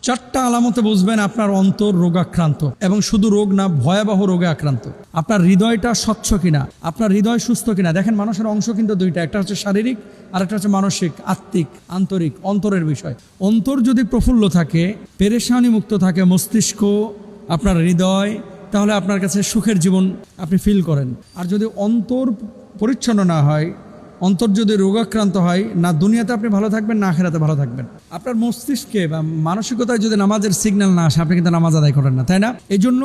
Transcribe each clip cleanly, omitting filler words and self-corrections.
চারটা আলামতে বুঝবেন আপনার অন্তর রোগাক্রান্ত, এবং শুধু রোগ না, ভয়াবহ রোগে আক্রান্ত। আপনার হৃদয়টা স্বচ্ছ কিনা, আপনার হৃদয় সুস্থ কিনা। দেখেন, মানুষের অংশ কিন্তু দুইটা, একটা হচ্ছে শারীরিক আর একটা হচ্ছে মানসিক, আত্মিক, আন্তরিক, অন্তরের বিষয়। অন্তর যদি প্রফুল্ল থাকে, পেরেশানি মুক্ত থাকে মস্তিষ্ক, আপনার হৃদয়, তাহলে আপনার কাছে সুখের জীবন আপনি ফিল করেন। আর যদি অন্তর পরিচ্ছন্ন না হয়, অন্তর যদি রোগাক্রান্ত হয়, না দুনিয়াতে আপনি ভালো থাকবেন না আখিরাতে ভালো থাকবেন। আপনার মস্তিষ্কে বা মানসিকতায় যদি নামাজের সিগন্যাল না আসে, আপনি কিন্তু নামাজ আদায় করেন না, তাই না? এই জন্য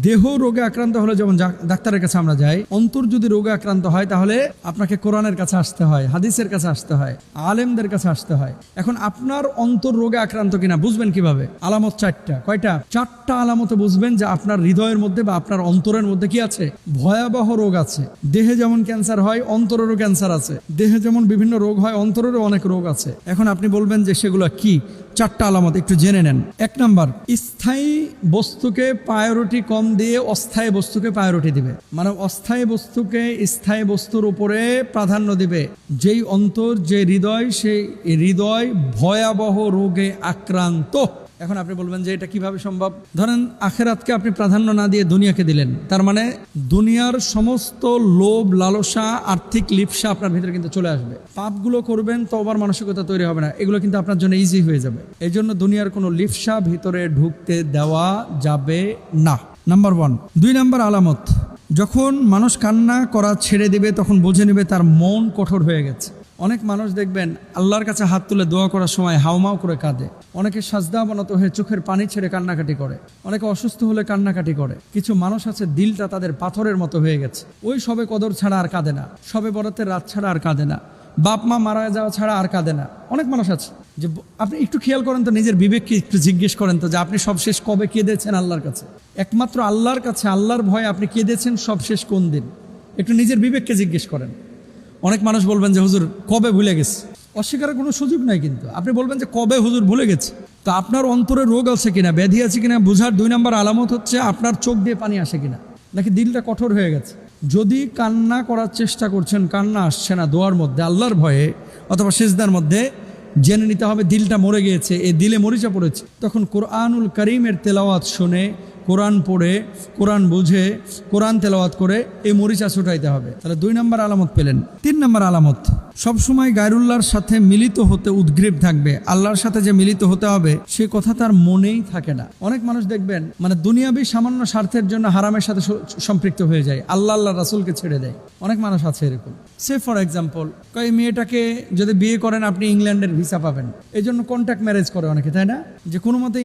দেহ রোগে আক্রান্ত হলে যেমন ডাক্তারের কাছে আমরা যাই, অন্তর যদি রোগে আক্রান্ত হয় তাহলে আপনাকে কোরআনের কাছে আসতে হয়, হাদিসের কাছে আসতে হয়, আলেমদের কাছে আসতে হয়। এখন আপনার অন্তর রোগে আক্রান্ত কিনা বুঝবেন কিভাবে? আলামত চারটা। কয়টা? চারটা আলামতে বুঝবেন যে আপনার হৃদয়ের মধ্যে বা আপনার অন্তরের মধ্যে কি আছে? ভয়াবহ রোগ আছে। দেহে যেমন ক্যান্সার হয়, অন্তরেরও ক্যান্সার আছে। দেহে যেমন বিভিন্ন রোগ হয়, অন্তরেরও অনেক রোগ আছে। এখন আপনি বলবেন যে সেগুলো কি? চারটা আলামত একটু জেনে নেন। 1 নাম্বার, স্থায়ী বস্তুকে প্রায়োরিটি কম দিয়ে অস্থায়ী বস্তুকে প্রায়োরিটি দিবে। মানে অস্থায়ী বস্তুকে স্থায়ী বস্তুর উপরে প্রাধান্য দিবে। যেই অন্তর, যে হৃদয়, সেই হৃদয় ভয়াবহ রোগে আক্রান্ত। এখন আপনি বলবেন যে এটা কিভাবে সম্ভব? ধরেন আখিরাতকে আপনি প্রাধান্য না দিয়ে দুনিয়াকে দিলেন, তার মানে দুনিয়ার সমস্ত লোভ, লালসা, আর্থিক লিপ্সা আপনার ভিতরে কিন্তু চলে আসবে। পাপগুলো করবেন, তওবার মানসিকতা তৈরি হবে না, এগুলো কিন্তু আপনার জন্য ইজি হয়ে যাবে। এই জন্য দুনিয়ার কোনো লিপ্সা ভিতরে ঢুকতে দেওয়া যাবে না। নাম্বার 1। 2 নাম্বার আলামত, যখন মানুষ কান্না করা ছেড়ে দিবে তখন বুঝে নেবে তার মন কঠোর হয়ে গেছে। অনেক মানুষ দেখবেন আল্লাহর কাছে হাত তুলে দোয়া করার সময় হাউমাউ করে কাঁদে। অনেকে সাজদা অবনত হয়ে চোখের পানি ছেড়ে কান্নাকাটি করে। অনেকে অসুস্থ হলে কান্নাকাটি করে। কিছু মানুষ আছে দিলটা তাদের পাথরের মতো হয়ে গেছে। ওই সবে কদর ছাড়া আর কাঁদে না, সবে বরাতের রাত ছাড়া আর কাঁদে না, বাপ মা মারা যাওয়া ছাড়া আর কাঁদে না। অনেক মানুষ আছে যে, আপনি একটু খেয়াল করেন তো, নিজের বিবেককে একটু জিজ্ঞেস করেন তো যে আপনি সবশেষ কবে কেঁদেছেন আল্লাহর কাছে? একমাত্র আল্লাহর কাছে, আল্লাহর ভয়ে আপনি কেঁদেছেন সবশেষ কোন দিন? একটু নিজের বিবেককে জিজ্ঞেস করেন। অনেক মানুষ বলবেন যে হুজুর কবে ভুলে গেছে। অস্বীকারের কোনো সুযোগ নাই, কিন্তু আপনি বলবেন যে কবে হুজুর ভুলে গেছে। তো আপনার অন্তরে রোগ আছে কিনা, ব্যাধি আছে কিনা বুঝার 2 নাম্বার আলামত হচ্ছে আপনার চোখ দিয়ে পানি আসে কিনা, নাকি দিলটা কঠোর হয়ে গেছে। যদি কান্না করার চেষ্টা করছেন, কান্না আসছে না দোয়ার মধ্যে, আল্লাহর ভয়ে অথবা সিজদার মধ্যে, জেনে নিতে হবে দিলটা মরে গিয়েছে, এই দিলে মরিচা পড়েছে। তখন কোরআনুল কারীমের তেলাওয়াত শুনে, কোরআন পড়ে, কোরআন বুঝে, কোরআন তেলাওয়াত করে এই মরিচা ছুটাইতে হবে। তাহলে 2 নাম্বার আলামত পেলেন। 3 নাম্বার আলামত, সবসময় গায়রুল্লাহর সাথে মিলিত হতে উদ্গ্রীব থাকবে। আল্লাহর সাথে যে মিলিত হতে হবে সে কথা তার মনেই থাকে না। অনেক মানুষ দেখবেন মানে দুনিয়াবি সামান্য স্বার্থের জন্য হারামের সাথে সম্পৃক্ত হয়ে যায়, আল্লাহ রাসূলকে ছেড়ে দেয়। অনেক মানুষ আছে এরকম। সে ফর এক্সাম্পল, এই মেয়েটাকে যদি বিয়ে করেন আপনি ইংল্যান্ডের ভিসা পাবেন, এই জন্য কন্ট্যাক্ট ম্যারেজ করে অনেকে, তাই না? যে কোনো মতে